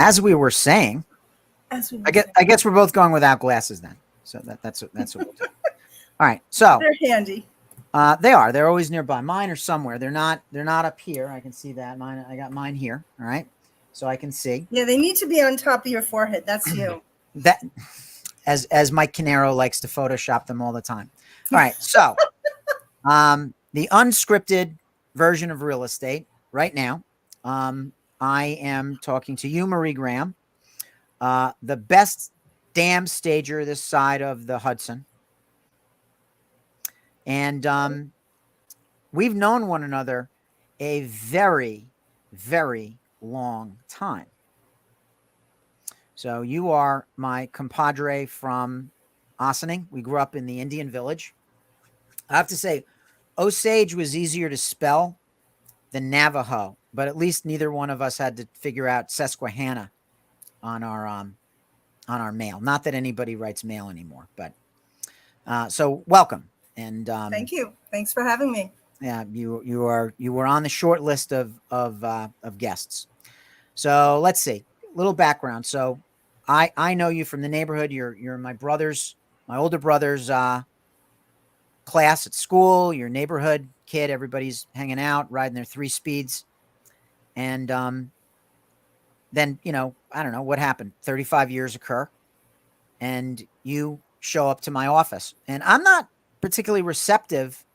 as we were saying, I guess we're both going without glasses then. So that's what we'll do. All right. So they're handy. They are. They're always nearby. Mine are somewhere. They're not up here. I can see that. I got mine here. All right. So I can see. Yeah, they need to be on top of your forehead. That's you. That, as Mike Canaro likes to Photoshop them all the time. All right. So, the unscripted version of real estate right now. I am talking to you, Marie Graham, the best damn stager this side of the Hudson. And we've known one another a very, very long time. So you are my compadre from Ossining. We grew up in the Indian Village. I have to say, Osage was easier to spell than Navajo, but at least neither one of us had to figure out Susquehanna on our mail. Not that anybody writes mail anymore, but so welcome. And thank you. Thanks for having me. Yeah, you were on the short list of guests. So let's see, a little background. So I know you from the neighborhood. You're my older brother's class at school. Your neighborhood kid. Everybody's hanging out, riding their 3-speeds, and then I don't know what happened. 35 years occur, and you show up to my office, and I'm not particularly receptive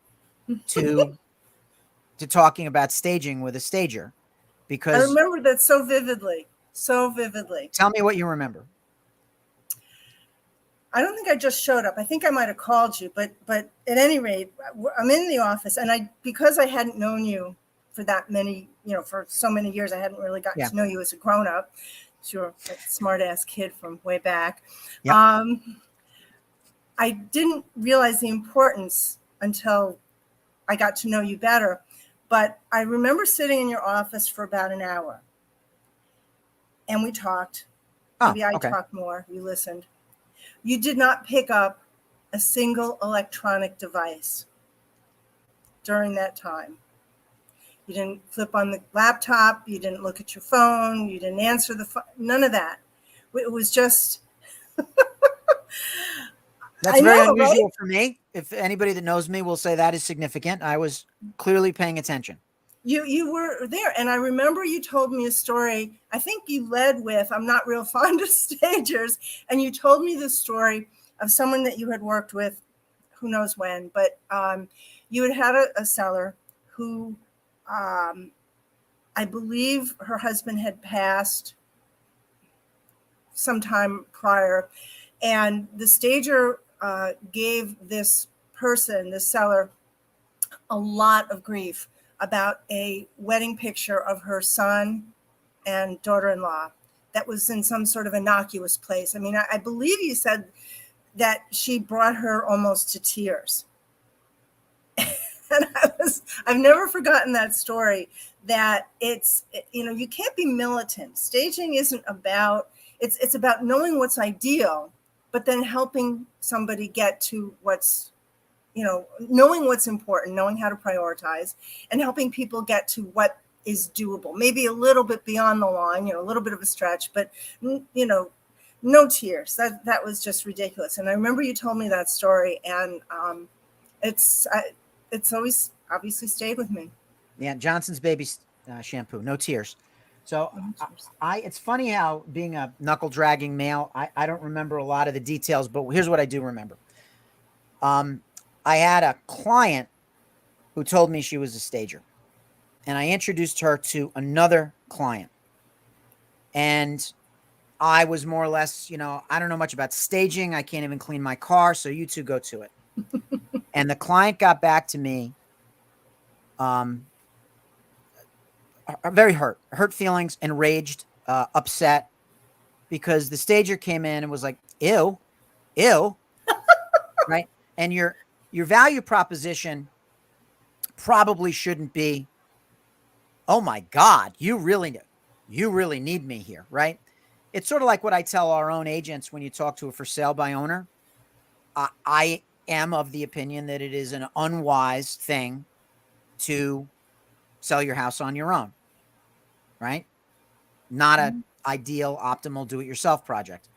to talking about staging with a stager, because I remember that so vividly. Tell me what you remember. I don't think I just showed up. I think I might have called you, but at any rate, I'm in the office, and because I hadn't known you for that many, for so many years, I hadn't really gotten to know you as a grown up. You're a smart ass kid from way back. Yep. I didn't realize the importance until I got to know you better. But I remember sitting in your office for about an hour, and we talked. Maybe I talked more. You listened. You did not pick up a single electronic device during that time. You didn't flip on the laptop. You didn't look at your phone. You didn't answer the phone. None of that. It was just... That's very unusual for me. If anybody that knows me will say that is significant. I was clearly paying attention. You were there. And I remember you told me a story. I think you led with, I'm not real fond of stagers. And you told me the story of someone that you had worked with, who knows when, but you had a seller who I believe her husband had passed sometime prior. And the stager gave this person, this seller, a lot of grief about a wedding picture of her son and daughter-in-law that was in some sort of innocuous place. I mean, I believe you said that she brought her almost to tears. And I've never forgotten that story, that you can't be militant. Staging isn't about, it's about knowing what's ideal, but then helping somebody get to what's, knowing what's important, knowing how to prioritize, and helping people get to what is doable. Maybe a little bit beyond the line, a little bit of a stretch, but, no tears. That was just ridiculous. And I remember you told me that story, and it's always obviously stayed with me. Yeah, Johnson's Baby shampoo, no tears. So it's funny how, being a knuckle dragging male, I don't remember a lot of the details, but here's what I do remember. I had a client who told me she was a stager, and I introduced her to another client, and I was more or less, I don't know much about staging. I can't even clean my car. So you two go to it. And the client got back to me, very hurt feelings, enraged, upset, because the stager came in and was like, ew, right? And your value proposition probably shouldn't be, oh my God, you really need me here, right? It's sort of like what I tell our own agents when you talk to a for sale by owner. I am of the opinion that it is an unwise thing to sell your house on your own, right? Not ideal, optimal do-it-yourself project.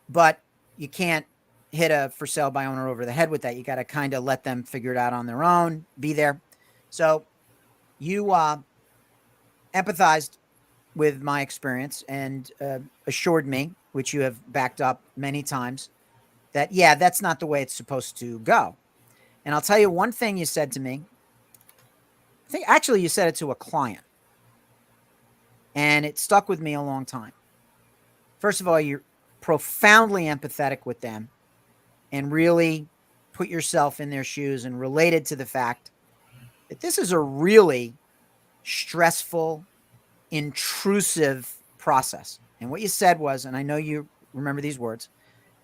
But you can't hit a for sale by owner over the head with that. You got to kind of let them figure it out on their own, be there. So you empathized with my experience and assured me, which you have backed up many times, that, yeah, that's not the way it's supposed to go. And I'll tell you one thing you said to me. I think actually you said it to a client, and it stuck with me a long time. First of all, you're profoundly empathetic with them and really put yourself in their shoes and related to the fact that this is a really stressful, intrusive process. And what you said was, and I know you remember these words,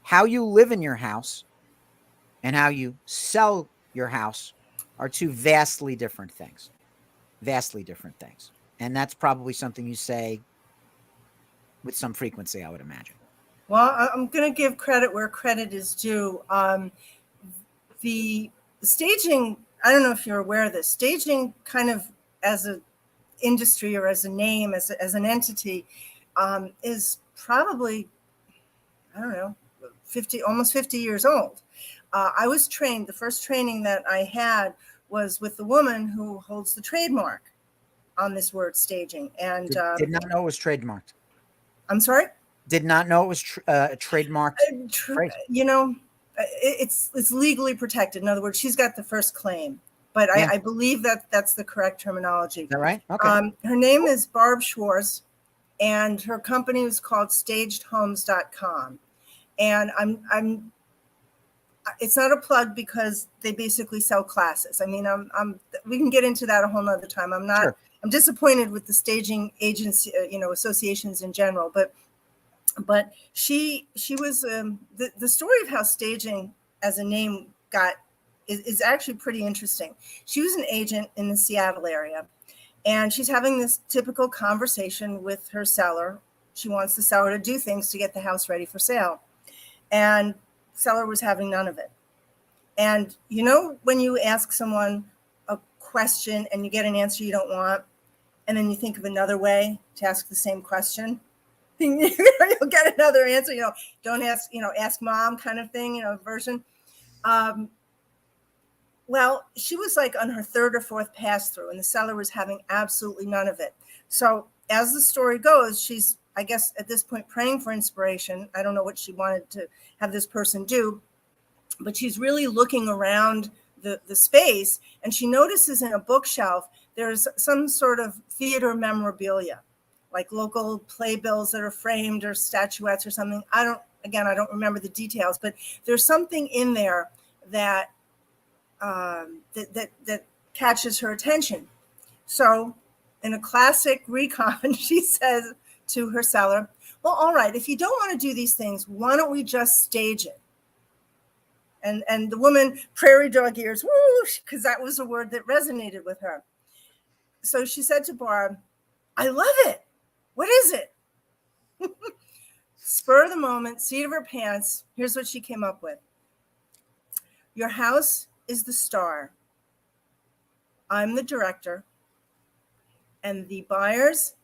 how you live in your house and how you sell your house are two vastly different things. Vastly different things. And that's probably something you say with some frequency, I would imagine. Well, I'm going to give credit where credit is due. The staging, I don't know if you're aware of this, staging kind of as an industry or as a name, as an entity, is probably, I don't know, almost 50 years old. I was trained, the first training that I had was with the woman who holds the trademark on this word staging. And did not know it was trademarked. I'm sorry? Did not know it was trademarked. You know, it's legally protected. In other words, she's got the first claim, but yeah. I believe that that's the correct terminology. Is that right? Okay. Her name is Barb Schwartz, and her company is called stagedhomes.com. And I'm it's not a plug because they basically sell classes. I mean, we can get into that a whole nother time. I'm not, sure. I'm disappointed with the staging agency, associations in general, but she was, the story of how staging as a name is actually pretty interesting. She was an agent in the Seattle area, and she's having this typical conversation with her seller. She wants the seller to do things to get the house ready for sale. And seller was having none of it. And when you ask someone a question and you get an answer you don't want, and then you think of another way to ask the same question, you'll get another answer, don't ask, ask mom kind of thing, version. Well, she was like on her third or fourth pass through, and the seller was having absolutely none of it. So as the story goes, she's, I guess at this point, praying for inspiration. I don't know what she wanted to have this person do, but she's really looking around the space, and she notices in a bookshelf, there's some sort of theater memorabilia, like local playbills that are framed or statuettes or something. I don't remember the details, but there's something in there that that catches her attention. So in a classic recon, she says to her seller, well, all right, if you don't want to do these things, why don't we just stage it? And the woman, prairie dog ears, whoo, because that was a word that resonated with her. So she said to Barb, I love it. What is it? Spur of the moment, seat of her pants, here's what she came up with. Your house is the star. I'm the director. And the buyers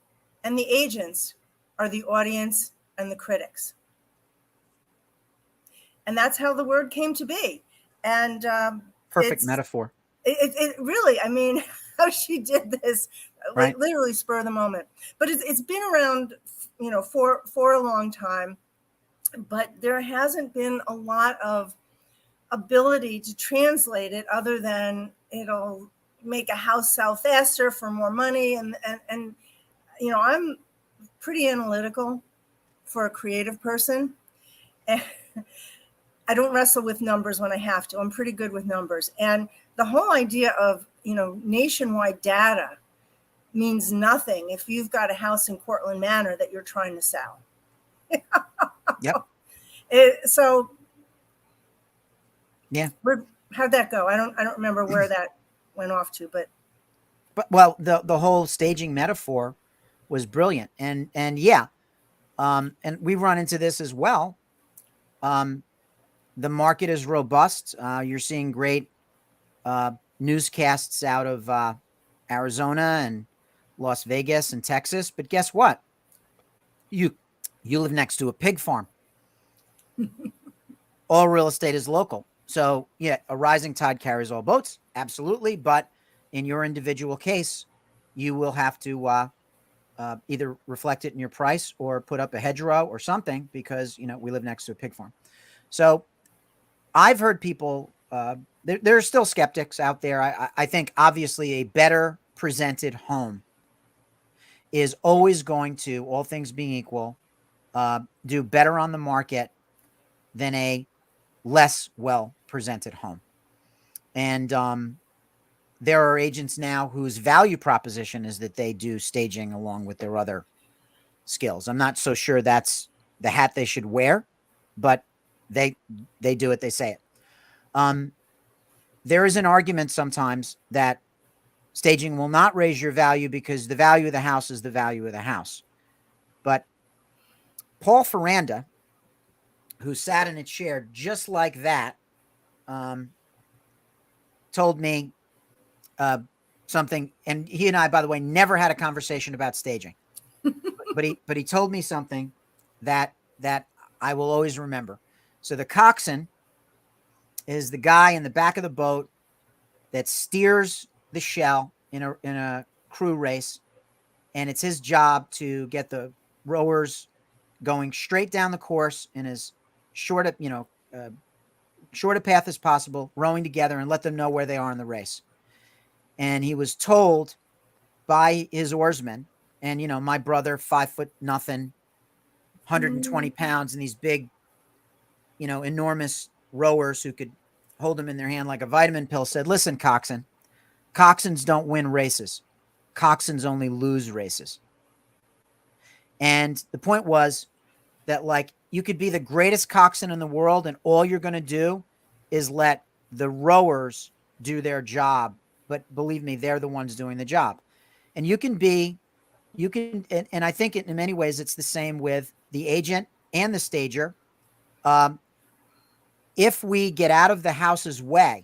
and the agents are the audience and the critics. And that's how the word came to be. And perfect metaphor. It really, I mean, how she did this, right. Literally spur of the moment. But it's been around, for a long time. But there hasn't been a lot of ability to translate it other than it'll make a house sell faster for more money. And I'm pretty analytical for a creative person. And I don't wrestle with numbers when I have to. I'm pretty good with numbers. And the whole idea of, nationwide data means nothing if you've got a house in Cortland Manor that you're trying to sell. Yep. So yeah. How'd that go? I don't remember where that went off to, but well, the whole staging metaphor was brilliant. And yeah. And we run into this as well. The market is robust. You're seeing great newscasts out of Arizona and Las Vegas and Texas. But guess what? You live next to a pig farm. All real estate is local. So yeah, a rising tide carries all boats. Absolutely. But in your individual case, you will have to either reflect it in your price or put up a hedgerow or something, because, we live next to a pig farm. So I've heard people, there are still skeptics out there. I think obviously a better presented home is always going to, all things being equal, do better on the market than a less well presented home. And there are agents now whose value proposition is that they do staging along with their other skills. I'm not so sure that's the hat they should wear, but they do it. They say it. There is an argument sometimes that staging will not raise your value because the value of the house is the value of the house. But Paul Ferranda, who sat in a chair just like that, told me something, and he and I, by the way, never had a conversation about staging, but he told me something that I will always remember. So the coxswain is the guy in the back of the boat that steers the shell in a crew race, and it's his job to get the rowers going straight down the course in as short a path as possible, rowing together, and let them know where they are in the race. And he was told by his oarsmen, and my brother, 5'0" 120 pounds, and these big, enormous rowers who could hold him in their hand like a vitamin pill, said, "Listen, coxswain, coxswains don't win races. Coxswains only lose races." And the point was that, like, you could be the greatest coxswain in the world, and all you're going to do is let the rowers do their job. But believe me, they're the ones doing the job. And and I think in many ways it's the same with the agent and the stager. If we get out of the house's way,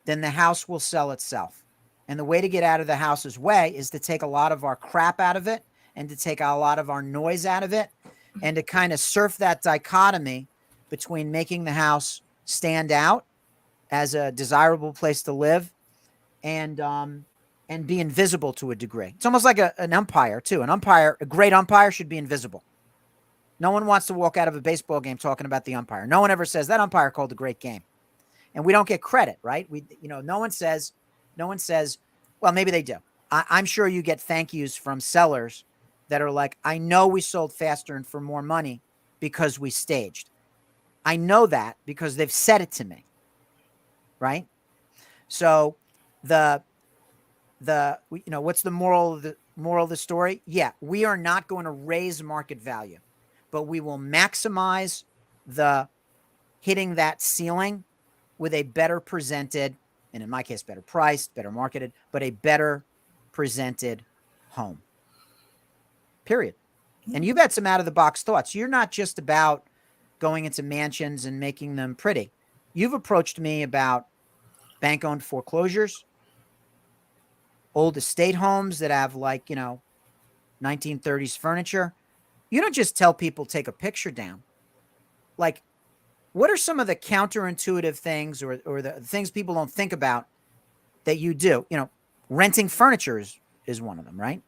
then the house will sell itself. And the way to get out of the house's way is to take a lot of our crap out of it, and to take a lot of our noise out of it, and to kind of surf that dichotomy between making the house stand out as a desirable place to live and be invisible to a degree. It's almost like an umpire too. A great umpire should be invisible. No one wants to walk out of a baseball game talking about the umpire. No one ever says that umpire called a great game. And we don't get credit, right? No one says, well, maybe they do. I'm sure you get thank yous from sellers that are like, "I know we sold faster and for more money because we staged. I know that because they've said it to me." Right? So what's the moral of the story? Yeah, we are not going to raise market value, but we will maximize the hitting that ceiling with a better presented, and in my case, better priced, better marketed, but a better presented home. Period. And you've had some out of the box thoughts. You're not just about going into mansions and making them pretty. You've approached me about bank-owned foreclosures, old estate homes that have 1930s furniture. You don't just tell people take a picture down. Like, what are some of the counterintuitive things or the things people don't think about that you do? Renting furniture is one of them, right?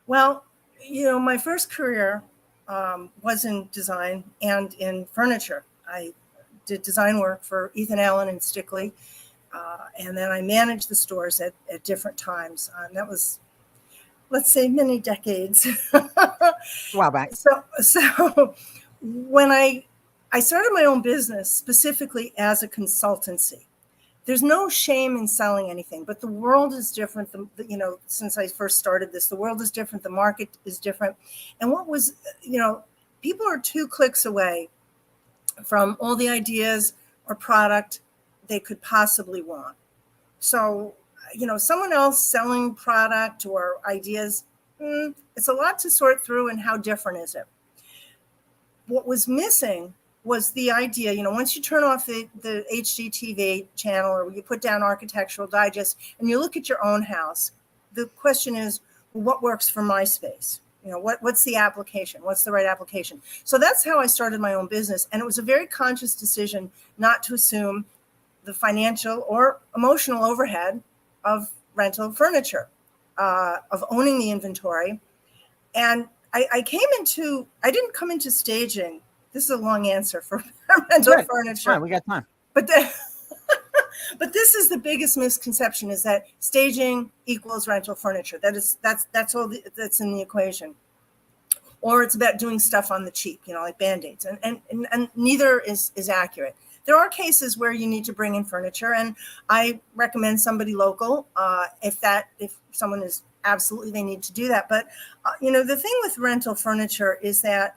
Well, my first career was in design and in furniture. I did design work for Ethan Allen and Stickley, and then I managed the stores at different times. And that was, let's say, many decades. A while back. So when I started my own business specifically as a consultancy, there's no shame in selling anything, but the world is different. Since I first started this, the world is different. The market is different. And people are 2 clicks away from all the ideas or product they could possibly want. So, someone else selling product or ideas, it's a lot to sort through, and how different is it? What was missing was the idea, once you turn off the HGTV channel, or you put down Architectural Digest and you look at your own house, the question is, well, what works for my space? what's the application? What's the right application? So that's how I started my own business. And it was a very conscious decision not to assume the financial or emotional overhead of rental furniture, of owning the inventory. And I didn't come into staging. This is a long answer for rental furniture. Fine, we got time. But but this is the biggest misconception, is that staging equals rental furniture. That's all that's in the equation. Or it's about doing stuff on the cheap, like Band-Aids. And neither is accurate. There are cases where you need to bring in furniture, and I recommend somebody local if someone is absolutely, they need to do that. But the thing with rental furniture is that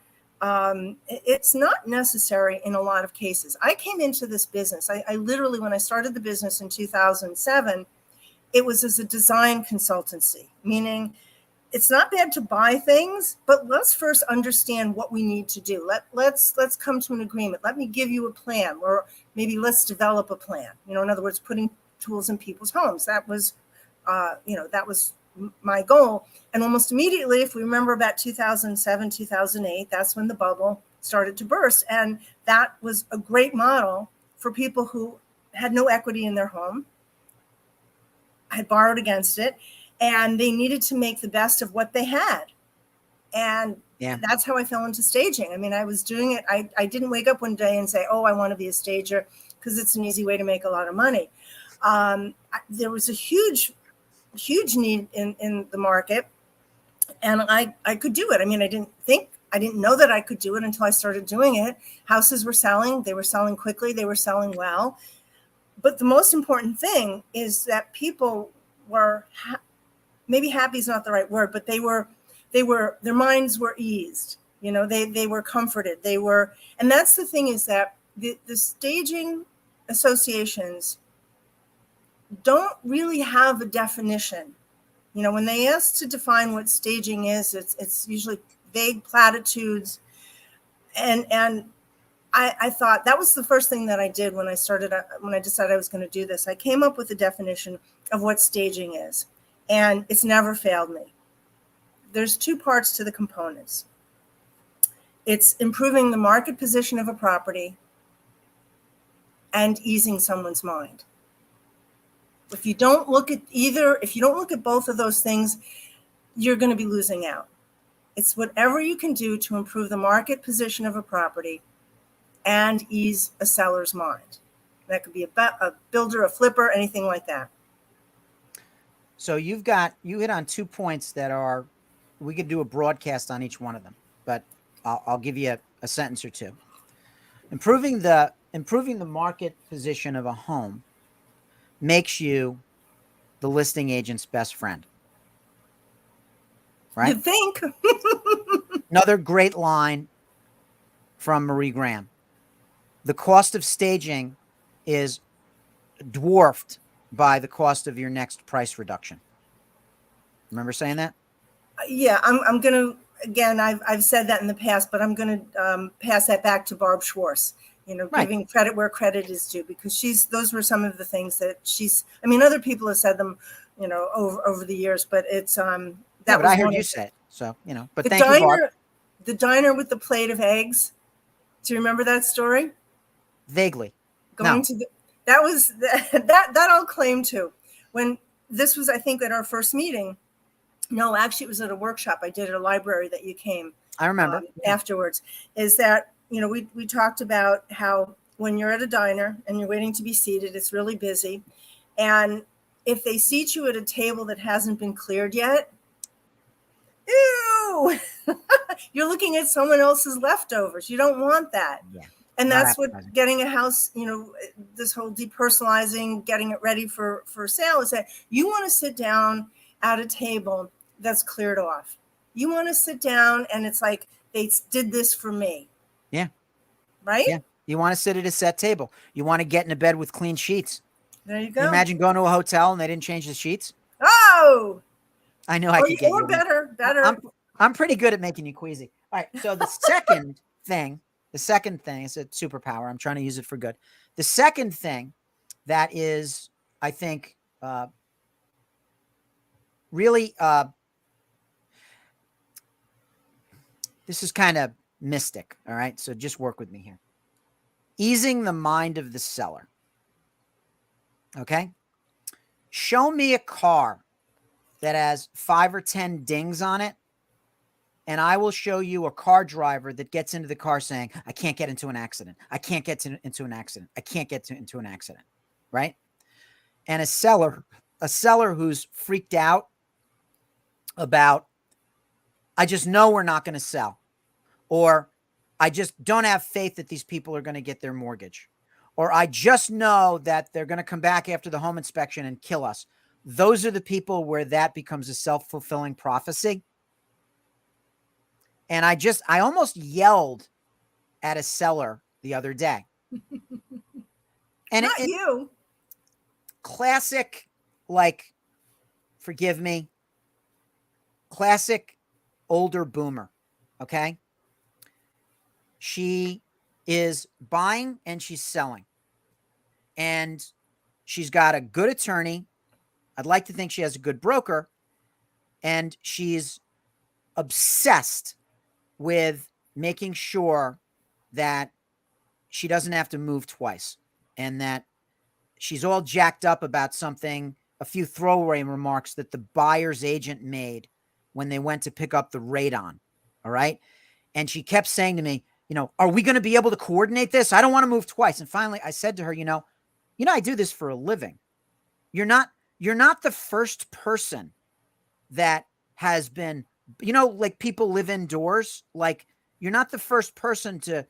it's not necessary in a lot of cases. I came into this business. I literally, when I started the business in 2007, it was as a design consultancy, meaning it's not bad to buy things, but let's first understand what we need to do. Let's come to an agreement. Let me give you a plan, or maybe let's develop a plan. In other words, putting tools in people's homes. That was my goal. And almost immediately, if we remember about 2007, 2008, that's when the bubble started to burst. And that was a great model for people who had no equity in their home, had borrowed against it, and they needed to make the best of what they had. And that's how I fell into staging. I mean, I was doing it. I didn't wake up one day and say, oh, I want to be a stager, because it's an easy way to make a lot of money. There was a huge need in the market, and I could do it. I mean, I didn't know that I could do it until I started doing it. Houses were selling. They were selling quickly. They were selling well. But the most important thing is that people were maybe happy is not the right word, but their minds were eased. They were comforted. And that's the thing, is that the staging associations don't really have a definition. When they ask to define what staging is, it's usually vague platitudes. And I thought that was the first thing that I did when I decided I was going to do this. I came up with a definition of what staging is, and it's never failed me. There's two parts to the components. It's improving the market position of a property and easing someone's mind. If you don't look at both of those things, you're going to be losing out. It's whatever you can do to improve the market position of a property and ease a seller's mind. That could be a builder, a flipper, anything like that. So you hit on 2 points that we could do a broadcast on each one of them, but I'll give you a sentence or two. Improving the market position of a home makes you the listing agent's best friend. Right? You think? Another great line from Marie Graham. The cost of staging is dwarfed by the cost of your next price reduction. Remember saying that? Yeah, I'm going to, again, I've said that in the past, but I'm going to pass that back to Barb Schwartz. Right. Giving credit where credit is due, because those were some of the things that other people have said them, over the years, but it's, but I heard you say it. So, but thank you, Barb. The diner with the plate of eggs. Do you remember that story? Vaguely. That was that I'll claim to. When this was, I think, at our first meeting. No, actually it was at a workshop I did at a library that you came. I remember. Afterwards, is that, we talked about how when you're at a diner and you're waiting to be seated, it's really busy. And if they seat you at a table that hasn't been cleared yet, ew, you're looking at someone else's leftovers. You don't want that. Yeah. And that's what getting a house, this whole depersonalizing, getting it ready for sale, is that you want to sit down at a table that's cleared off. You want to sit down and it's like, they did this for me. Yeah. Right? Yeah. You want to sit at a set table. You want to get in a bed with clean sheets. There you go. You imagine going to a hotel and they didn't change the sheets. Oh, I know I could get you. Or better. I'm pretty good at making you queasy. All right. So the second thing is a superpower. I'm trying to use it for good. The second thing that is, I think, really This is kind of mystic. All right. So just work with me here. Easing the mind of the seller. Okay. Show me a car that has 5 or 10 dings on it, and I will show you a car driver that gets into the car saying, I can't get into an accident. I can't get into an accident. I can't get into an accident. Right. And a seller who's freaked out about, I just know we're not going to sell, or I just don't have faith that these people are going to get their mortgage, or I just know that they're going to come back after the home inspection and kill us. Those are the people where that becomes a self-fulfilling prophecy. And I almost yelled at a seller the other day. And Not you. Classic, like, forgive me, classic older boomer. Okay. She is buying and she's selling. And she's got a good attorney. I'd like to think she has a good broker. And she's obsessed with making sure that she doesn't have to move twice, and that she's all jacked up about something, a few throwaway remarks that the buyer's agent made when they went to pick up the radon. All right. And she kept saying to me, are we going to be able to coordinate this? I don't want to move twice. And finally I said to her, I do this for a living. You're not the first person that has been, like, people live indoors. Like, you're not the first person to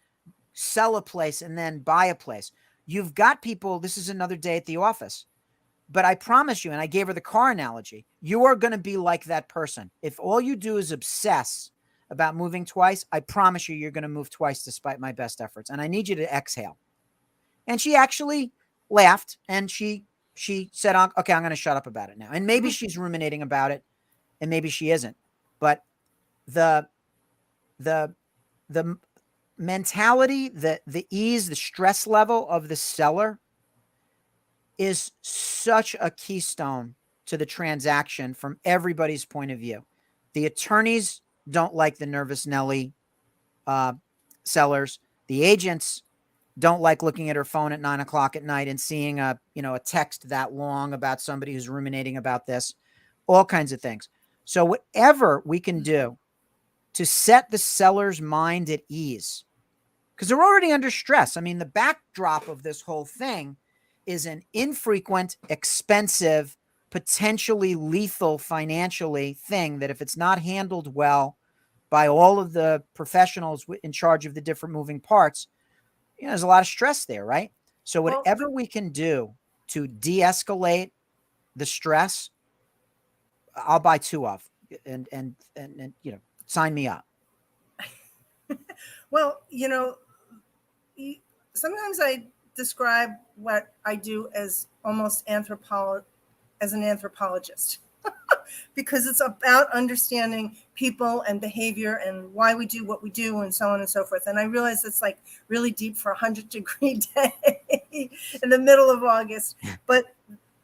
sell a place and then buy a place. You've got people. This is another day at the office, but I promise you, and I gave her the car analogy, you are going to be like that person. If all you do is obsess about moving twice, I promise you're going to move twice despite my best efforts. And I need you to exhale. And she actually laughed, and she said, okay, I'm going to shut up about it now. And maybe she's ruminating about it, and maybe she isn't. But the mentality, the ease, the stress level of the seller is such a keystone to the transaction from everybody's point of view. The attorneys don't like the nervous Nelly sellers. The agents don't like looking at her phone at 9 o'clock at night and seeing a text that long about somebody who's ruminating about this, all kinds of things. So whatever we can do to set the seller's mind at ease, because they're already under stress. I mean, the backdrop of this whole thing is an infrequent, expensive, potentially lethal financially thing that, if it's not handled well by all of the professionals in charge of the different moving parts, there's a lot of stress there, right? So whatever we can do to de-escalate the stress, I'll buy 2 of, and sign me up. Well, sometimes I describe what I do as almost as an anthropologist, because it's about understanding people and behavior and why we do what we do and so on and so forth. And I realize it's like really deep for 100-degree day in the middle of August. But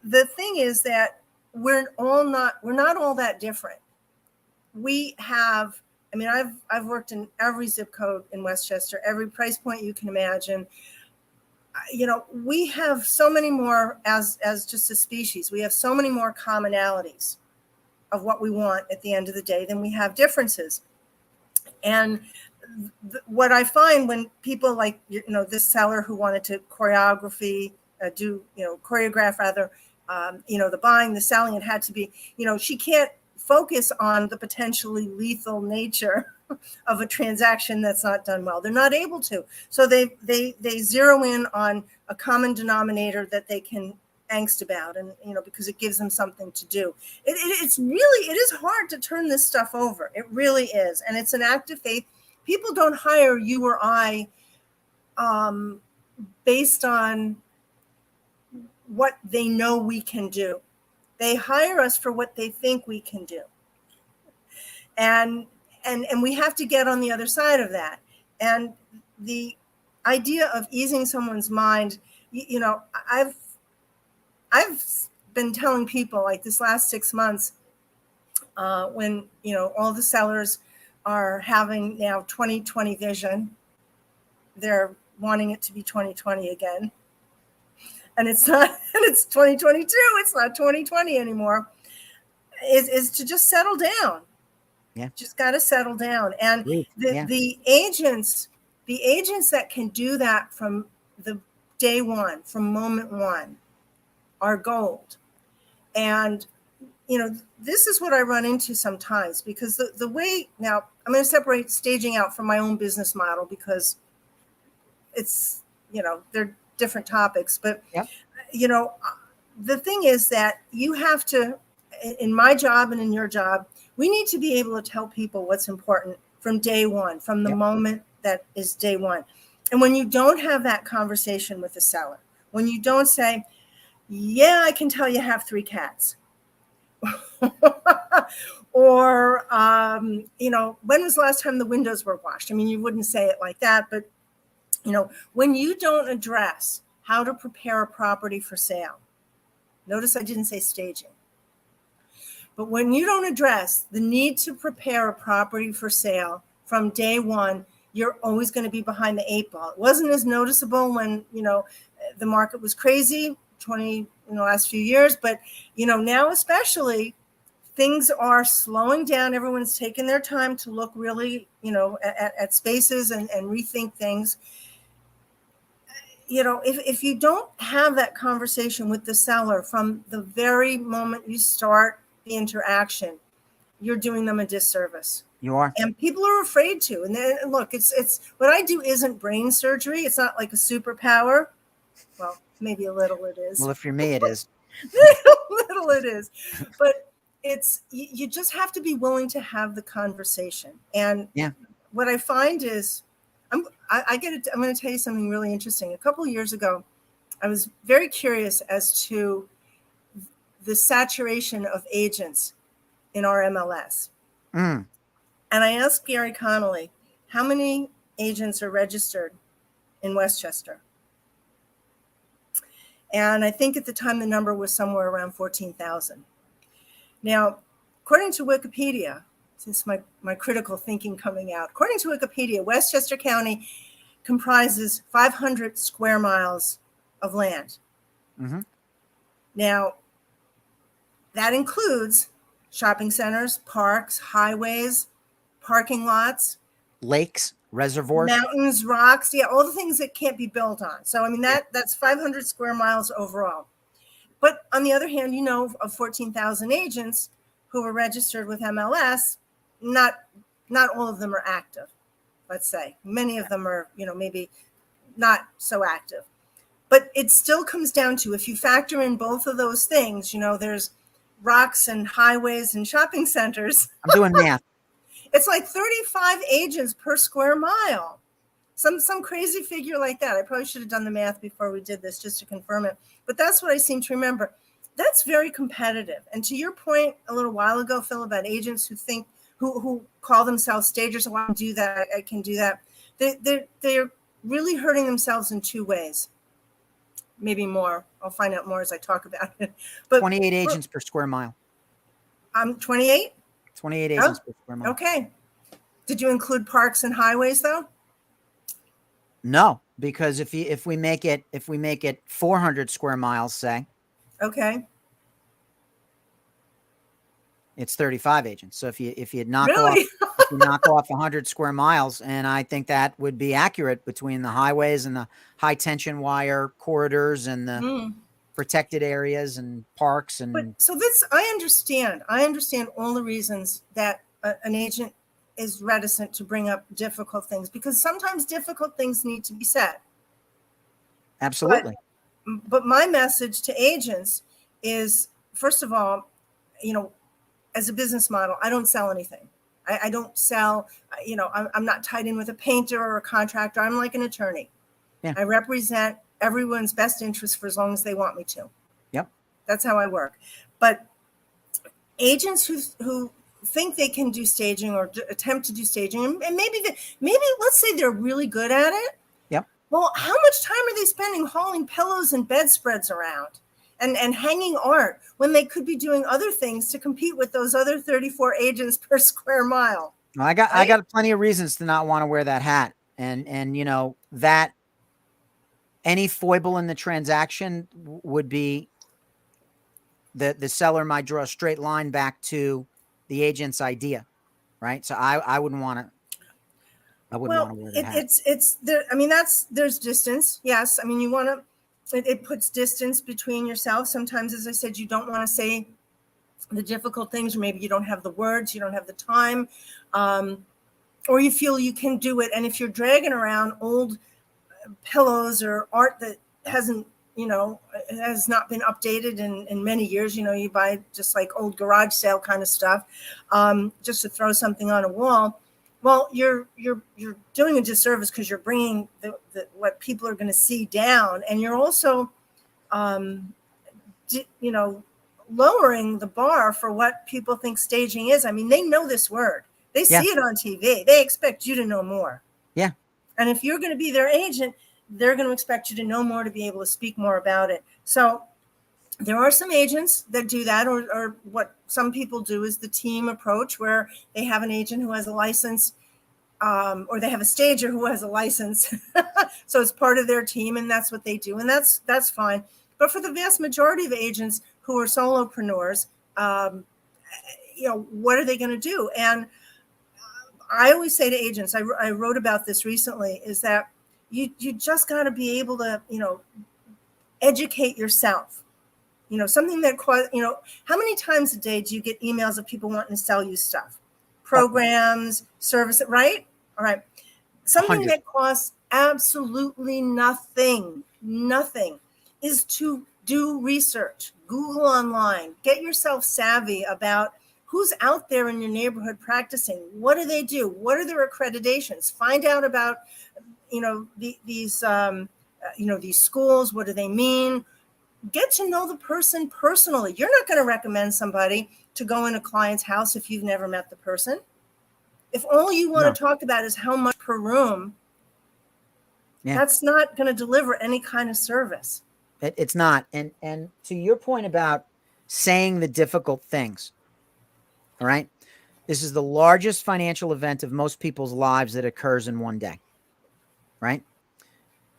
the thing is that we're not all that different. We have, I've worked in every zip code in Westchester, every price point you can imagine. We have so many more as just a species. We have so many more commonalities of what we want at the end of the day than we have differences. And what I find when people like, this seller who wanted to choreograph the buying, the selling, it had to be, she can't focus on the potentially lethal nature of a transaction that's not done well. They're not able to. So they zero in on a common denominator that they can angst about, and because it gives them something to do. It is hard to turn this stuff over. It really is. And it's an act of faith. People don't hire you or I based on what they know we can do. They hire us for what they think we can do. And we have to get on the other side of that. And the idea of easing someone's mind, I've been telling people, like, this last 6 months, when all the sellers are having now 2020 vision. They're wanting it to be 2020 again. And it's not, and it's 2022. It's not 2020 anymore. Is to just settle down. Yeah. Just got to settle down. And Yeah. the agents that can do that from the day one, from moment one, are gold. And, you know, this is what I run into sometimes, because the way, now I'm going to separate staging out from my own business model, because it's, you know, they're different topics. But, Yep. you know, the thing is that you have to, in my job and in your job, we need to be able to tell people what's important from day one, from the Yep. moment that is day one. And when you don't have that conversation with the seller, when you don't say, yeah, I can tell you have 3 cats. Or, you know, when was the last time the windows were washed? I mean, you wouldn't say it like that, but, you know, when you don't address how to prepare a property for sale, notice I didn't say staging, but when you don't address the need to prepare a property for sale from day one, you're always going to be behind the 8 ball. It wasn't as noticeable when, you know, the market was crazy in the last few years, but, you know, now especially, things are slowing down. Everyone's taking their time to look really, you know, at spaces and rethink things. You know, if you don't have that conversation with the seller from the very moment you start the interaction, you're doing them a disservice. You are. And people are afraid to. And then look, it's what I do isn't brain surgery. It's not like a superpower. Well, maybe a little it is. Well, if you're me, it is. Little it is. But it's, you just have to be willing to have the conversation. And yeah, what I find is, I'm going to tell you something really interesting. A couple of years ago, I was very curious as to the saturation of agents in our MLS. Mm. And I asked Gary Connolly, how many agents are registered in Westchester? And I think at the time the number was somewhere around 14,000. Now, according to Wikipedia, since my critical thinking coming out, according to Wikipedia, Westchester County comprises 500 square miles of land. Mm-hmm. Now, that includes shopping centers, parks, highways, parking lots, lakes, reservoirs, mountains, rocks, yeah, all the things that can't be built on. So, I mean, that's 500 square miles overall. But on the other hand, you know, of 14,000 agents who were registered with MLS, not all of them are active, let's say. Many of them are, you know, maybe not so active. But it still comes down to, if you factor in both of those things, you know, there's rocks and highways and shopping centers. I'm doing math. It's like 35 agents per square mile. Some crazy figure like that. I probably should have done the math before we did this just to confirm it. But that's what I seem to remember. That's very competitive. And to your point a little while ago, Phil, about agents who call themselves stagers, oh, I can do that, I can do that. They're really hurting themselves in 2 ways. Maybe more. I'll find out more as I talk about it. But 28 agents per square mile. 28? 28 agents per square mile. Okay. Did you include parks and highways though? No, because if we make it 400 square miles, say, okay, it's 35 agents. So if you knock really? off 100 square miles, and I think that would be accurate between the highways and the high tension wire corridors and the protected areas and parks and. But so this, I understand all the reasons that an agent is reticent to bring up difficult things, because sometimes difficult things need to be said. Absolutely. But my message to agents is, first of all, you know, as a business model, I don't sell anything. I don't sell, you know, I'm not tied in with a painter or a contractor. I'm like an attorney. Yeah. I represent everyone's best interest for as long as they want me to. Yep. That's how I work. But agents who think they can do staging or attempt to do staging, and maybe let's say they're really good at it. Yep. Well, how much time are they spending hauling pillows and bedspreads around and hanging art when they could be doing other things to compete with those other 34 agents per square mile? Well, I right? got plenty of reasons to not want to wear that hat. And, you know, that any foible in the transaction would be the seller might draw a straight line back to the agent's idea. Right. So I wouldn't want to, I wouldn't want Well, to wear that hat. it's there. I mean, there's distance. Yes. I mean, you want to, it puts distance between yourself. Sometimes, as I said, you don't want to say the difficult things, or maybe you don't have the words, you don't have the time, or you feel you can do it. And if you're dragging around old pillows or art that hasn't, has not been updated in many years, you buy just like old garage sale kind of stuff, just to throw something on a wall. Well, you're doing a disservice, because you're bringing what people are going to see down, and you're also, lowering the bar for what people think staging is. I mean, they know this word. They see it on TV. They expect you to know more. Yeah. And if you're going to be their agent, they're going to expect you to know more, to be able to speak more about it. So there are some agents that do that, or what some people do is the team approach, where they have an agent who has a license, or they have a stager who has a license. So it's part of their team, and that's what they do. And that's fine. But for the vast majority of agents who are solopreneurs, what are they going to do? And I always say to agents, I wrote about this recently, is that you just got to be able to, educate yourself. Something that, how many times a day do you get emails of people wanting to sell you stuff? Programs, service, right? All right. Something 100. that costs absolutely nothing is to do research, Google online, get yourself savvy about who's out there in your neighborhood practicing. What do they do? What are their accreditations? Find out about, these schools. What do they mean? Get to know the person personally. You're not going to recommend somebody to go in a client's house if you've never met the person. If all you want to talk about is how much per room, that's not going to deliver any kind of service. It's not. And to your point about saying the difficult things, all right, this is the largest financial event of most people's lives that occurs in one day, right?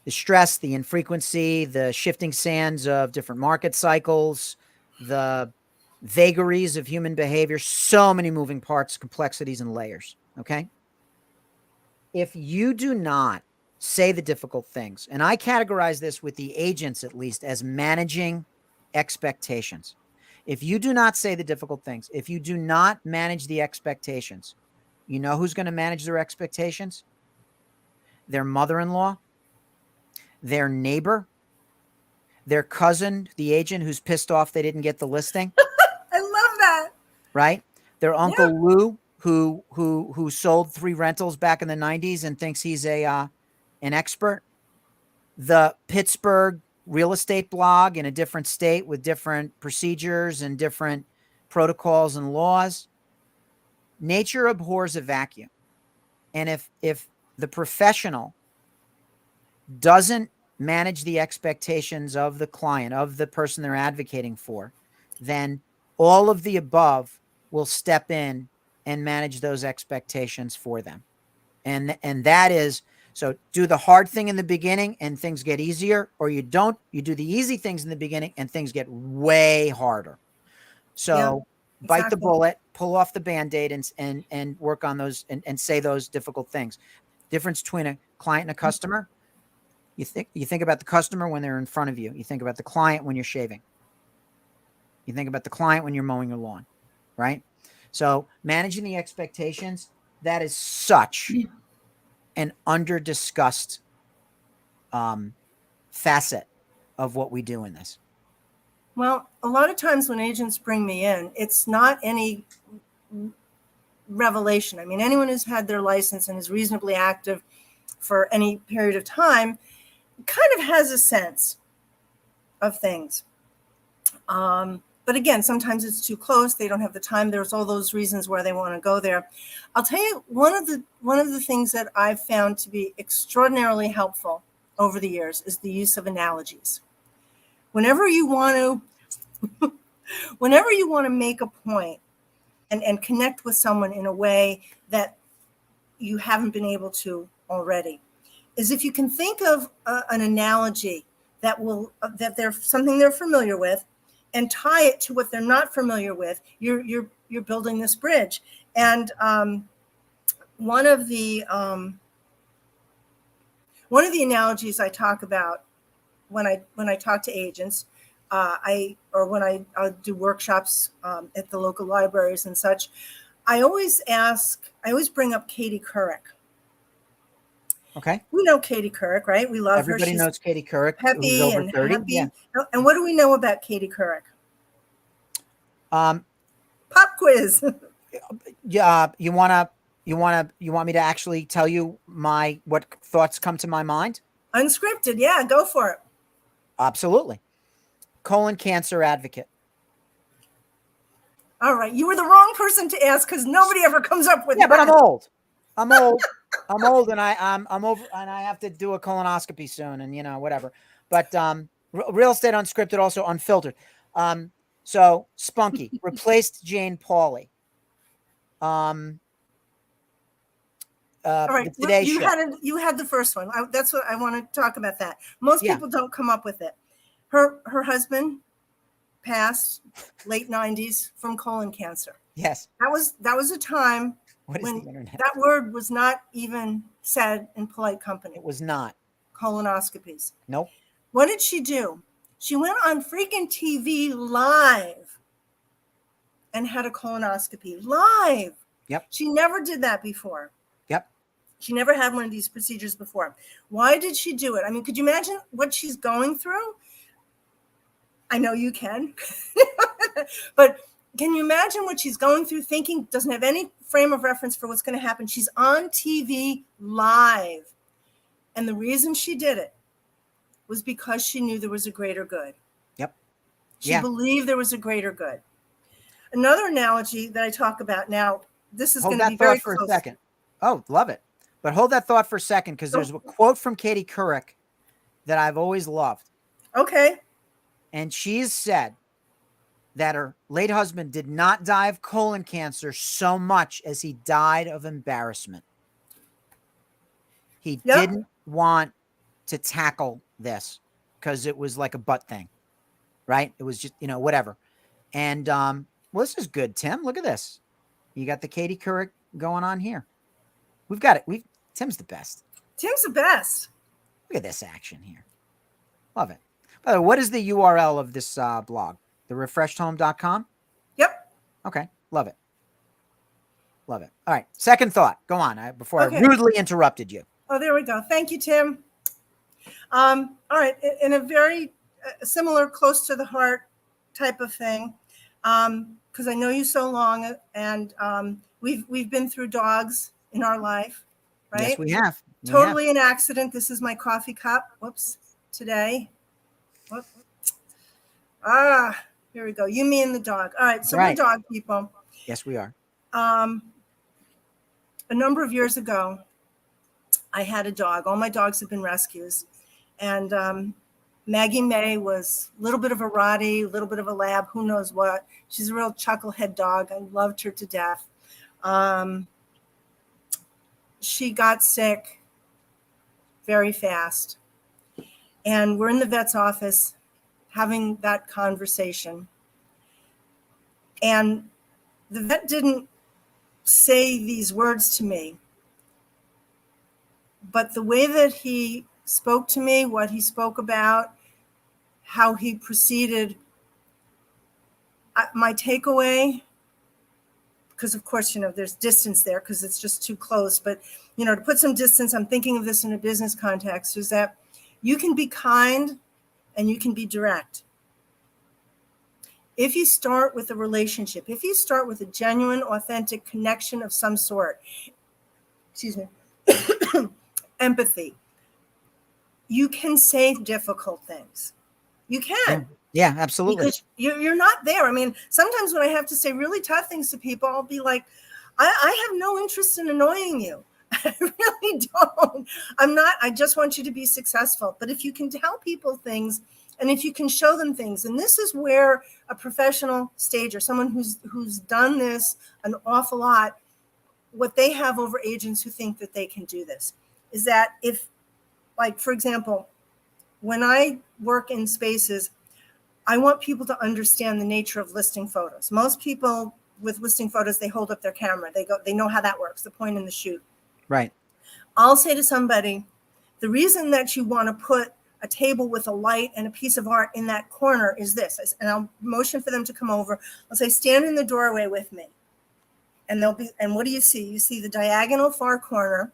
The stress, the infrequency, the shifting sands of different market cycles, the vagaries of human behavior, so many moving parts, complexities, and layers, okay? If you do not say the difficult things, and I categorize this with the agents at least as managing expectations. If you do not say the difficult things, if you do not manage the expectations, you know who's going to manage their expectations? Their mother-in-law, their neighbor, their cousin, the agent who's pissed off they didn't get the listing. I love that. Right? Their Uncle Lou, who sold 3 rentals back in the 90s and thinks he's an expert. The Pittsburgh real estate blog in a different state with different procedures and different protocols and laws. Nature abhors a vacuum. And if the professional doesn't manage the expectations of the client, of the person they're advocating for, then all of the above will step in and manage those expectations for them. And that is, so do the hard thing in the beginning and things get easier, or you don't, you do the easy things in the beginning and things get way harder. So bite the bullet, pull off the Band-Aid and work on those and say those difficult things. Difference between a client and a customer. You think about the customer when they're in front of you. You think about the client when you're shaving. You think about the client when you're mowing your lawn, right? So managing the expectations, that is such an under-discussed facet of what we do in this. Well, a lot of times when agents bring me in, it's not any revelation. I mean, anyone who's had their license and is reasonably active for any period of time kind of has a sense of things. But again, sometimes it's too close. They don't have the time. There's all those reasons where they want to go there. I'll tell you, one of the things that I've found to be extraordinarily helpful over the years is the use of analogies. Whenever you want to make a point and connect with someone in a way that you haven't been able to already, is if you can think of an analogy that they're something they're familiar with, and tie it to what they're not familiar with, you're building this bridge. And one of the analogies I talk about when I talk to agents, when I do workshops at the local libraries and such, I always bring up Katie Couric. Okay. We know Katie Couric, right? We love her. Everybody knows Katie Couric, who's Peppy over and 30. happy. Yeah. And what do we know about Katie Couric? Um, Pop quiz. Yeah. You want me to actually tell you what thoughts come to my mind? Unscripted. Yeah, go for it. Absolutely. Colon cancer advocate. All right. You were the wrong person to ask, because nobody ever comes up with Yeah, that. but I'm old. I'm old, and I'm over, and I have to do a colonoscopy soon, and whatever. But Real Estate Unscripted, also unfiltered. So Spunky replaced Jane Pauley. All right. The Today you Show. you had the first one. That's what I want to talk about. That most Yeah. people don't come up with it. Her husband passed late 90s from colon cancer. Yes. That was a time What is when the internet? that word was not even said in polite company. It was not. Colonoscopies. Nope. What did she do? She went on freaking TV live and had a colonoscopy live. Yep. She never did that before. Yep. She never had one of these procedures before. Why did she do it? I mean, could you imagine what she's going through? I know you can. But can you imagine what she's going through, thinking, doesn't have any frame of reference for what's going to happen? She's on TV live. And the reason she did it was because she knew there was a greater good. Yep. She believed there was a greater good. Another analogy that I talk about now, this is going to be very close. Hold that thought for a second. Oh, love it. But hold that thought for a second, because there's a quote from Katie Couric that I've always loved. Okay. And she's said that her late husband did not die of colon cancer so much as he died of embarrassment. He didn't want to tackle this because it was like a butt thing, right? It was just, whatever. And, well, this is good, Tim. Look at this. You got the Katie Couric going on here. We've got it. Tim's the best. Tim's the best. Look at this action here. Love it. By the way, what is the URL of this blog? therefreshedhome.com? Yep. Okay. Love it. Love it. All right. Second thought. Go on. Before I rudely interrupted you. Oh, there we go. Thank you, Tim. All right. In a very similar, close to the heart type of thing, because I know you so long, and we've been through dogs in our life, right? Yes, we have. Totally an accident. This is my coffee cup. Whoops. Today. Whoop. Here we go. You, me, and the dog. All right. So we're dog people. Yes, we are. A number of years ago, I had a dog. All my dogs have been rescues. And Maggie May was a little bit of a Rottie, a little bit of a lab, who knows what. She's a real chucklehead dog. I loved her to death. She got sick very fast. And we're in the vet's office having that conversation. And the vet didn't say these words to me, but the way that he spoke to me, what he spoke about, how he proceeded, my takeaway, because of course, there's distance there because it's just too close, but, to put some distance, I'm thinking of this in a business context, is that you can be kind and you can be direct. If you start with a relationship, if you start with a genuine, authentic connection of some sort, empathy, you can say difficult things. You can. Yeah, absolutely. Because you're not there. I mean, sometimes when I have to say really tough things to people, I'll be like, I have no interest in annoying you. I really don't. I just want you to be successful. But if you can tell people things, and if you can show them things, and this is where a professional stager, someone who's done this an awful lot, what they have over agents who think that they can do this is that if, like, for example, when I work in spaces, I want people to understand the nature of listing photos. Most people with listing photos, they hold up their camera. They know how that works, the point and the shoot. Right. I'll say to somebody, the reason that you want to put a table with a light and a piece of art in that corner is this. And I'll motion for them to come over. I'll say, stand in the doorway with me. And what do you see? You see the diagonal far corner.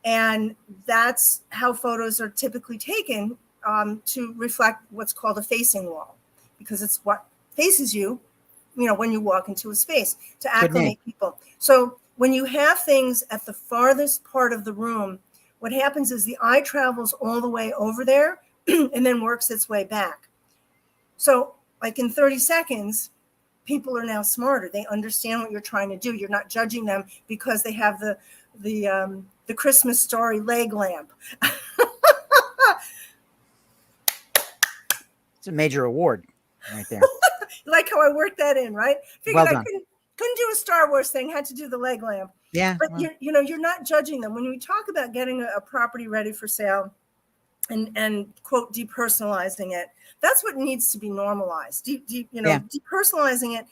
And that's how photos are typically taken, to reflect what's called a facing wall, because it's what faces you, when you walk into a space, to acclimate people. So when you have things at the farthest part of the room, what happens is the eye travels all the way over there and then works its way back. So like in 30 seconds, people are now smarter. They understand what you're trying to do. You're not judging them because they have the Christmas Story leg lamp. It's a major award right there. Like how I worked that in, right? Figured Well I done. couldn't do a Star Wars thing, had to do the leg lamp. Yeah. But well, you're not judging them. When we talk about getting a property ready for sale and quote, depersonalizing it, that's what needs to be normalized. Depersonalizing it.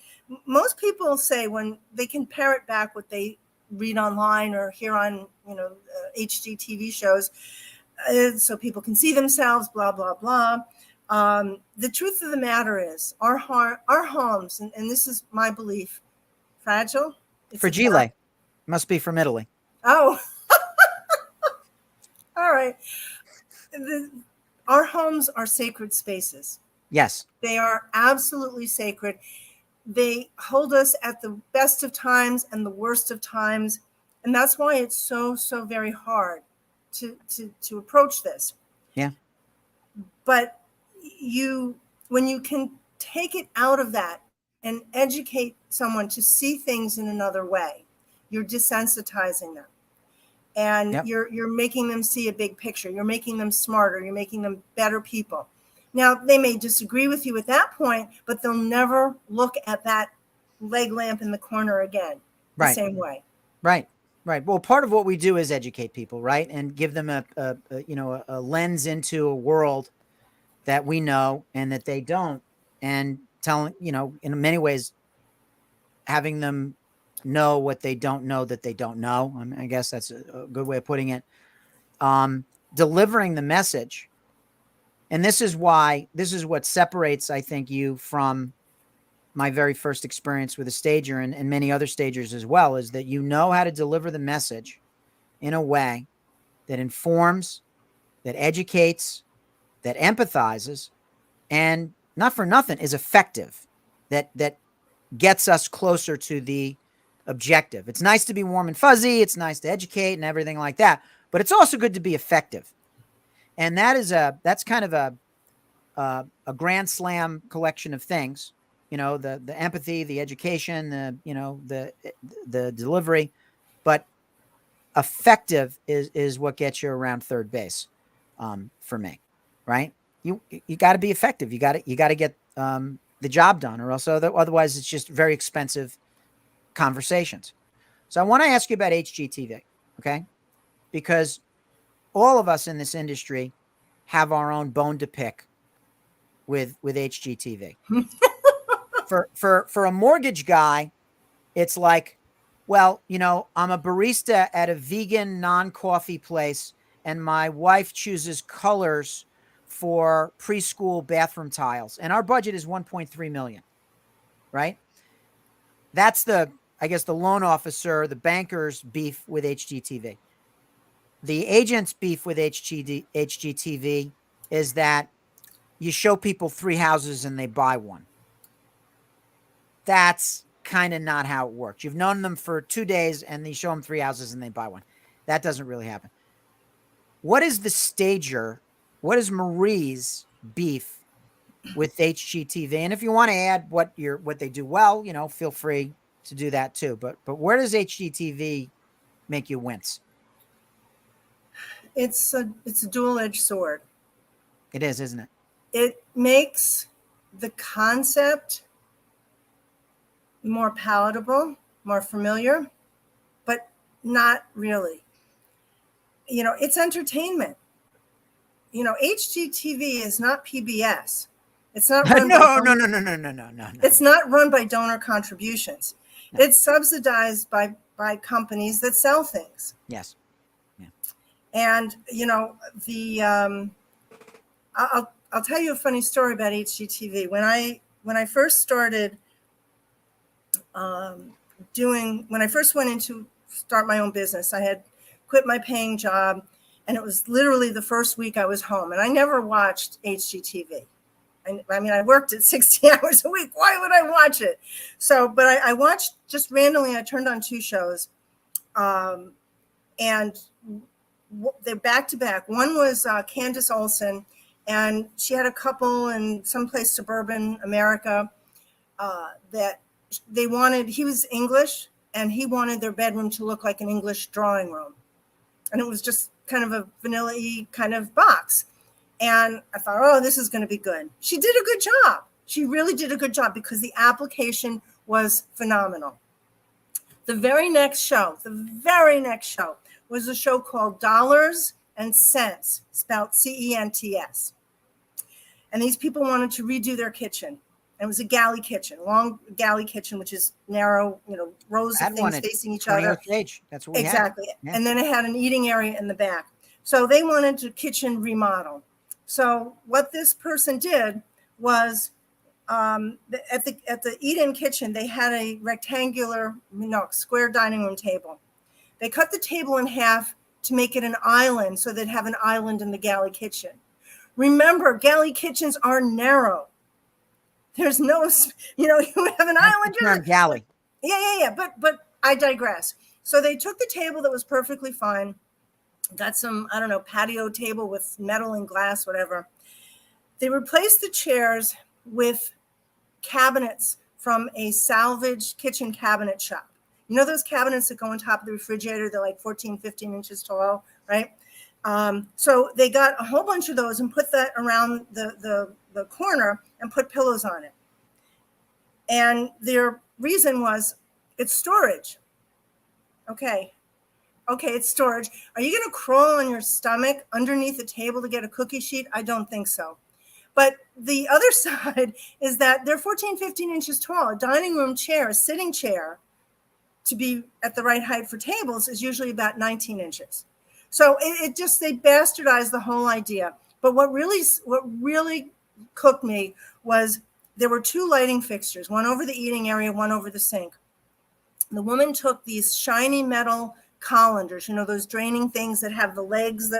Most people say when they can parrot back what they read online or hear on, HGTV shows, so people can see themselves, blah, blah, blah. The truth of the matter is our homes, and this is my belief, fragile. Fragile. Must be from Italy. Oh, all right. Our homes are sacred spaces. Yes. They are absolutely sacred. They hold us at the best of times and the worst of times. And that's why it's so, so very hard to approach this. Yeah. But when you can take it out of that and educate someone to see things in another way, you're desensitizing them. And Yep. you're making them see a big picture. You're making them smarter. You're making them better people. Now, they may disagree with you at that point, but they'll never look at that leg lamp in the corner again the same way. Right. Well, part of what we do is educate people, right? And give them a lens into a world that we know and that they don't, and telling, in many ways, having them know what they don't know that they don't know. I guess that's a good way of putting it. Delivering the message. And this is what separates, I think, you from my very first experience with a stager and many other stagers as well, is that you know how to deliver the message in a way that informs, that educates, that empathizes, and not for nothing is effective, that gets us closer to the objective. It's nice to be warm and fuzzy. It's nice to educate and everything like that, but it's also good to be effective. And that's kind of a grand slam collection of things, the empathy, the education, the delivery, but effective is what gets you around third base, for me, right? You got to be effective. You got to get the job done, or else otherwise it's just very expensive conversations. So I want to ask you about HGTV, okay? Because all of us in this industry have our own bone to pick with HGTV. For a mortgage guy, it's like, well, I'm a barista at a vegan non-coffee place, and my wife chooses colors for preschool bathroom tiles, and our budget is 1.3 million, right? That's the loan officer, the banker's beef with HGTV. The agent's beef with HGTV is that you show people 3 houses and they buy one. That's kind of not how it works. You've known them for 2 days and you show them 3 houses and they buy one. That doesn't really happen. What is Marie's beef with HGTV? And if you want to add what they do well, feel free to do that too. But where does HGTV make you wince? It's a dual-edged sword. It is, isn't it? It makes the concept more palatable, more familiar, but not really. It's entertainment. HGTV is not PBS. It's not run by No, no, donor, no, no, no, no, no, no, no. it's not run by donor contributions. No. It's subsidized by companies that sell things. Yes. Yeah. And I'll tell you a funny story about HGTV. When I first started when I first went into start my own business, I had quit my paying job, and it was literally the first week I was home, and I never watched HGTV. I mean, I worked at 60 hours a week. Why would I watch it? So, but I watched just randomly. I turned on two shows, and they're back to back. One was Candace Olson, and she had a couple in someplace suburban America that they wanted. He was English, and he wanted their bedroom to look like an English drawing room, and it was just kind of a vanilla-y kind of box. And I thought, oh, this is going to be good. She did a good job. She really did a good job because the application was phenomenal. The very next show was a show called Dollars and Cents, spelled CENTS. And these people wanted to redo their kitchen. And it was a galley kitchen, long galley kitchen, which is narrow, rows of things facing each other. That's what we exactly. had. Yeah. And then it had an eating area in the back. So they wanted a kitchen remodel. So what this person did was at the eat-in kitchen, they had a square dining room table. They cut the table in half to make it an island, so they'd have an island in the galley kitchen. Remember, galley kitchens are narrow. There's no, you have an island. Term galley. Yeah. But I digress. So they took the table that was perfectly fine, got some, patio table with metal and glass, whatever. They replaced the chairs with cabinets from a salvage kitchen cabinet shop. You know those cabinets that go on top of the refrigerator? They're like 14, 15 inches tall, right? So they got a whole bunch of those and put that around the corner and put pillows on it. And their reason was, it's storage. Okay, it's storage. Are you going to crawl on your stomach underneath the table to get a cookie sheet? I don't think so. But the other side is that they're 14, 15 inches tall. A dining room chair, a sitting chair, to be at the right height for tables is usually about 19 inches. So they bastardized the whole idea. But what really cooked me was there were two lighting fixtures, one over the eating area, one over the sink. The woman took these shiny metal colanders, those draining things that have the legs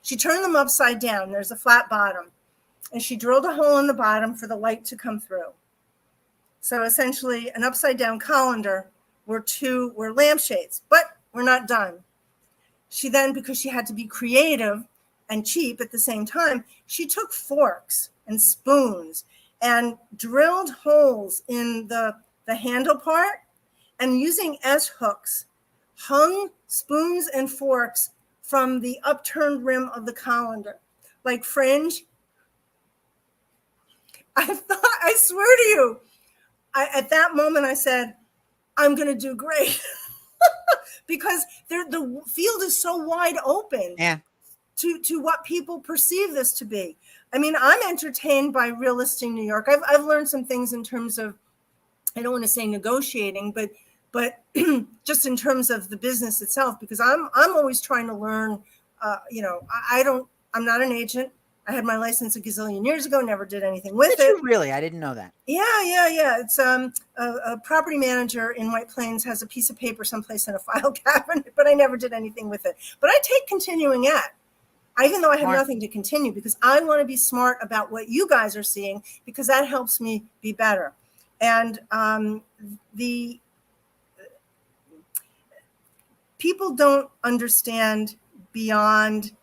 she turned them upside down. There's a flat bottom, and she drilled a hole in the bottom for the light to come through. So essentially an upside down colander were lampshades, but we're not done. She then, because she had to be creative and cheap at the same time, she took forks and spoons and drilled holes in the handle part, and using S-hooks, hung spoons and forks from the upturned rim of the colander, like fringe. I swear to you, at that moment I said, I'm going to do great. Because the field is so wide open to what people perceive this to be. I mean, I'm entertained by Real Listing New York. I've learned some things in terms of, I don't want to say negotiating, but just in terms of the business itself, because I'm always trying to learn. I'm not an agent. I had my license a gazillion years ago, never did anything with it. Did you really? I didn't know that. Yeah. It's a property manager in White Plains has a piece of paper someplace in a file cabinet, but I never did anything with it. But I take continuing ed, even though I have nothing to continue, because I want to be smart about what you guys are seeing, because that helps me be better. And the people don't understand beyond.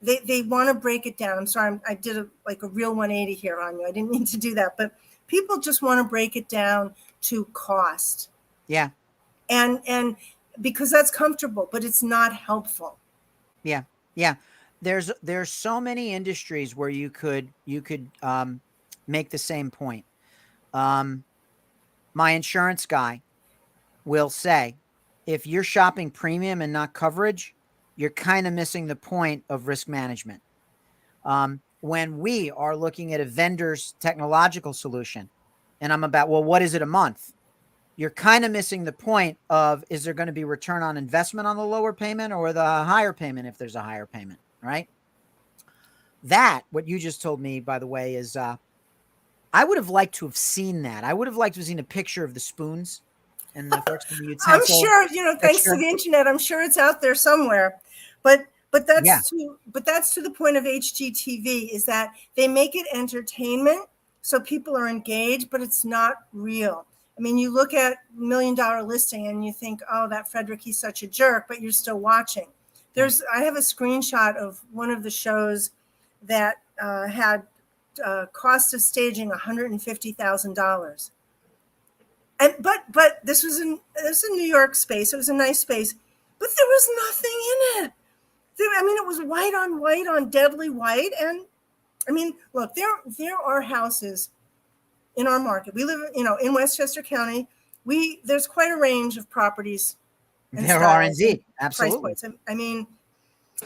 They want to break it down. I'm sorry, I did a real 180 here on you. I didn't mean to do that, but people just want to break it down to cost. Yeah. And because that's comfortable, but it's not helpful. Yeah. There's so many industries where you could make the same point. My insurance guy will say, if you're shopping premium and not coverage, you're kind of missing the point of risk management. When we are looking at a vendor's technological solution, and I'm about, well, what is it a month? You're kind of missing the point of, is there going to be return on investment on the lower payment or the higher payment if there's a higher payment, right? That, what you just told me, by the way, is I would have liked to have seen that. I would have liked to have seen a picture of the spoons and the forks and the utensil. I'm sure, thanks to the internet, I'm sure it's out there somewhere. But that's to the point of HGTV, is that they make it entertainment so people are engaged, but it's not real. I mean, you look at $1 Million Listing and you think, oh, that Frederick, he's such a jerk, but you're still watching. I have a screenshot of one of the shows that had cost of staging $150,000. But this was a New York space. It was a nice space, but there was nothing in it. It was white on deadly white. And I mean, look, there are houses in our market. We live, in Westchester County. There's quite a range of properties. There are indeed, absolutely. Price points. I mean,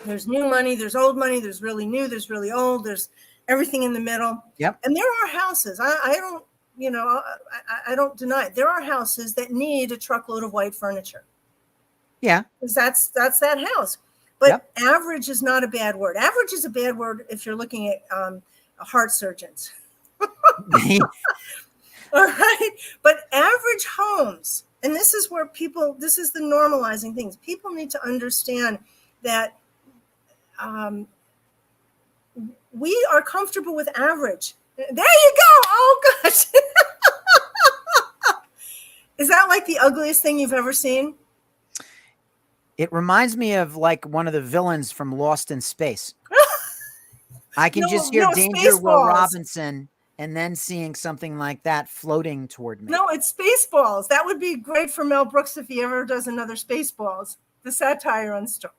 there's new money, there's old money, there's really new, there's really old, there's everything in the middle. Yep. And there are houses. I don't deny it. There are houses that need a truckload of white furniture. Yeah. Because that's that house. But average is not a bad word. Average is a bad word if you're looking at heart surgeons. All right. But average homes, and this is the normalizing things. People need to understand that we are comfortable with average. There you go. Oh, gosh. Is that like the ugliest thing you've ever seen? It reminds me of like one of the villains from Lost in Space. I can just hear Danger Will Robinson and then seeing something like that floating toward me. No, it's Spaceballs. That would be great for Mel Brooks if he ever does another Spaceballs, the satire on Star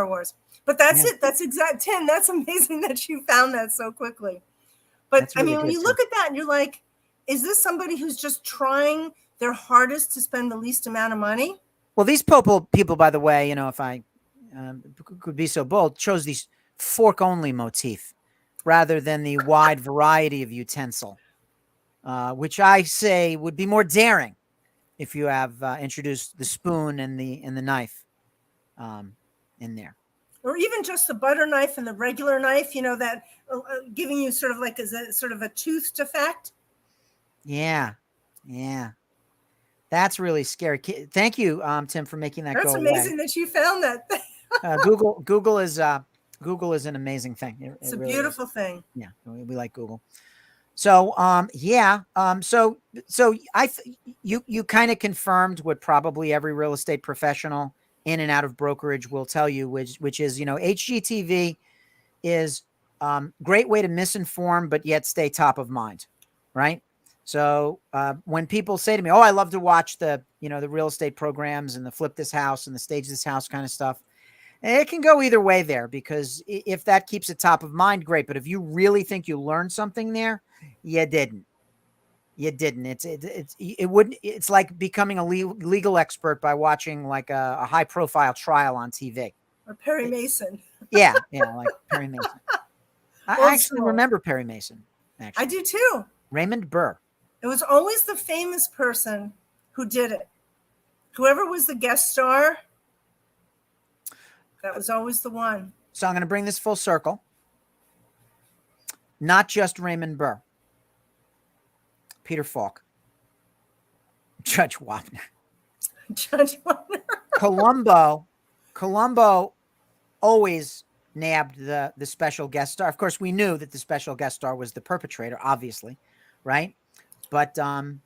Wars. But that's it. That's exact, Tim. That's amazing that you found that so quickly. But really, when you look at that and you're like, is this somebody who's just trying their hardest to spend the least amount of money? Well, these people, by the way, if I could be so bold, chose these fork-only motif rather than the wide variety of utensil, which I say would be more daring if you have introduced the spoon and the knife in there. Or even just the butter knife and the regular knife, that giving you sort of like a toothed effect. Yeah. That's really scary. Thank you, Tim, for making that go away. That's amazing that you found that. Google is an amazing thing. It's a really beautiful thing. Yeah, we like Google. So, you kind of confirmed what probably every real estate professional in and out of brokerage will tell you, which is, HGTV is great way to misinform, but yet stay top of mind, right? So when people say to me, oh, I love to watch the real estate programs and the flip this house and the stage this house kind of stuff, it can go either way there, because if that keeps it top of mind, great. But if you really think you learned something there, you didn't. It's like becoming a legal expert by watching like a high profile trial on TV. Or Perry Mason. Yeah, like Perry Mason. I actually remember Perry Mason. Actually, I do too. Raymond Burr. It was always the famous person who did it. Whoever was the guest star, that was always the one. So I'm going to bring this full circle. Not just Raymond Burr. Peter Falk. Judge Wapner. Columbo always nabbed the special guest star. Of course, we knew that the special guest star was the perpetrator, obviously, right? But our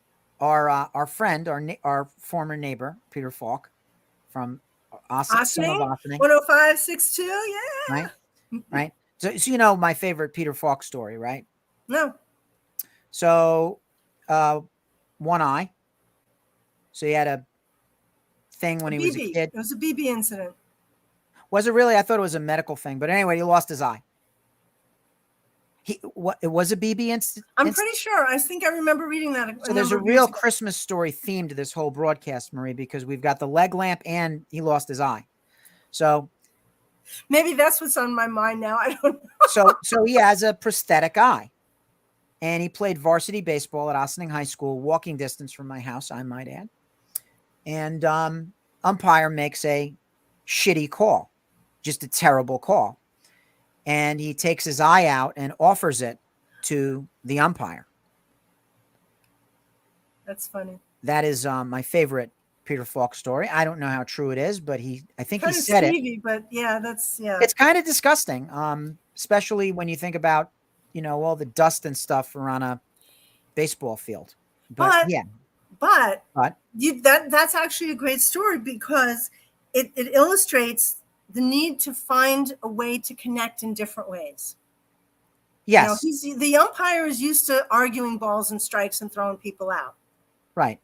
friend, our former neighbor, Peter Falk, from Ossining, 10562, yeah. Right. So my favorite Peter Falk story, right? No. So one eye. So he had a thing when he was a kid. It was a BB incident. Was it really? I thought it was a medical thing. But anyway, he lost his eye. What it was a BB incident. I'm pretty sure. I think I remember reading that. So there's a real Christmas story theme to this whole broadcast, Marie, because we've got the leg lamp and he lost his eye. So maybe that's what's on my mind now. I don't know. So he has a prosthetic eye, and he played varsity baseball at Ossining High School, walking distance from my house, I might add. And umpire makes a shitty call, just a terrible call. And he takes his eye out and offers it to the umpire. That's funny. That is my favorite Peter Falk story. I don't know how true it is, but I think kind he of said skeevy, it. But yeah, It's kind of disgusting, especially when you think about, all the dust and stuff around a baseball field. But that's actually a great story because it illustrates the need to find a way to connect in different ways. Yes. The umpire is used to arguing balls and strikes and throwing people out. Right.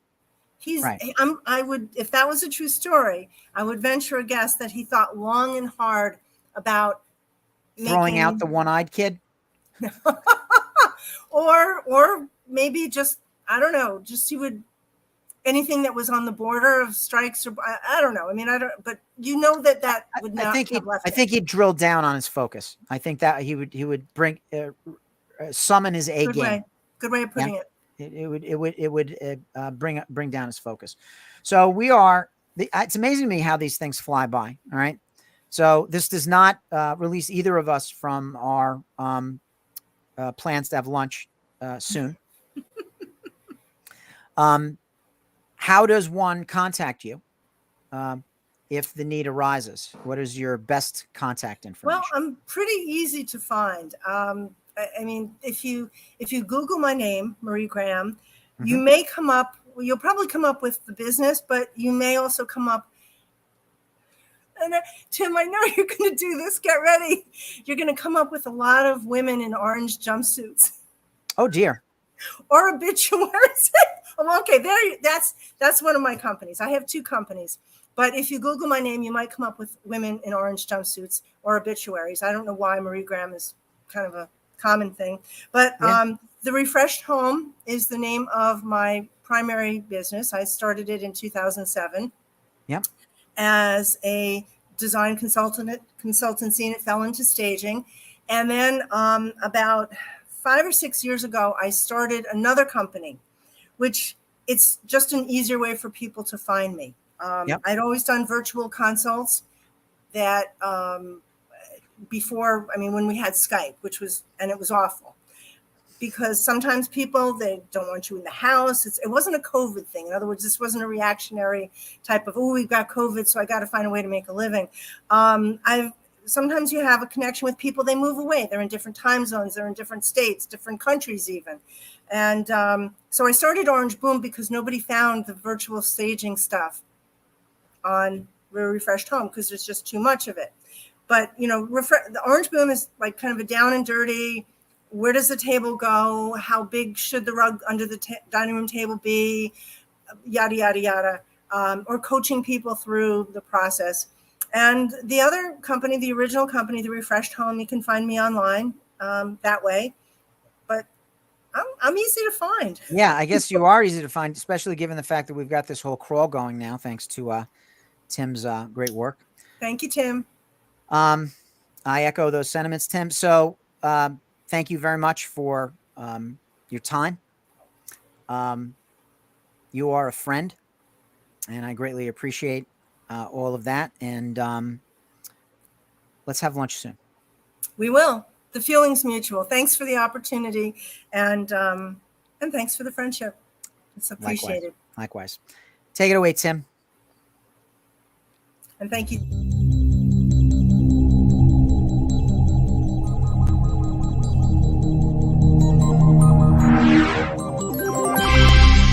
I would, if that was a true story, I would venture a guess that he thought long and hard about throwing out the one-eyed kid. or maybe just, I don't know, just he would, anything that was on the border of strikes, or I don't know. I mean, but that would not have left. I think he'd drill down on his focus. I think that he would bring, summon his A game. Good way of putting it. It would bring down his focus. So it's amazing to me how these things fly by. All right. So this does not release either of us from our plans to have lunch soon. How does one contact you if the need arises? What is your best contact information? Well, I'm pretty easy to find. I mean, if you Google my name, Marie Graham, you may come up. You'll probably come up with the business, but you may also come up. And Tim, I know you're going to do this. Get ready. You're going to come up with a lot of women in orange jumpsuits. Oh dear. Or obituaries. Okay, that's one of my companies. I have two companies. But if you Google my name, you might come up with women in orange jumpsuits or obituaries. I don't know why Marie Graham is kind of a common thing. But The Refreshed Home is the name of my primary business. I started it in 2007 as a design consultancy, and it fell into staging. And then about 5 or 6 years ago, I started another company, which it's just an easier way for people to find me. I'd always done virtual consults that before, when we had Skype, it was awful because sometimes people, they don't want you in the house. It wasn't a COVID thing. In other words, this wasn't a reactionary type of, we've got COVID, so I got to find a way to make a living. Sometimes you have a connection with people, they move away. They're in different time zones. They're in different states, different countries even. And so I started Orange Boom because nobody found the virtual staging stuff on Real Refreshed Home because there's just too much of it. But, the Orange Boom is like kind of a down and dirty. Where does the table go? How big should the rug under the dining room table be? Yada, yada, yada. Or coaching people through the process. And the other company, the original company, The Refreshed Home, you can find me online that way. But I'm easy to find. Yeah, I guess you are easy to find, especially given the fact that we've got this whole crawl going now, thanks to Tim's great work. Thank you, Tim. I echo those sentiments, Tim. So thank you very much for your time. You are a friend, and I greatly appreciate all of that. And let's have lunch soon. We will. The feeling's mutual. Thanks for the opportunity, and thanks for the friendship. It's appreciated. Likewise. Take it away, Tim. And thank you.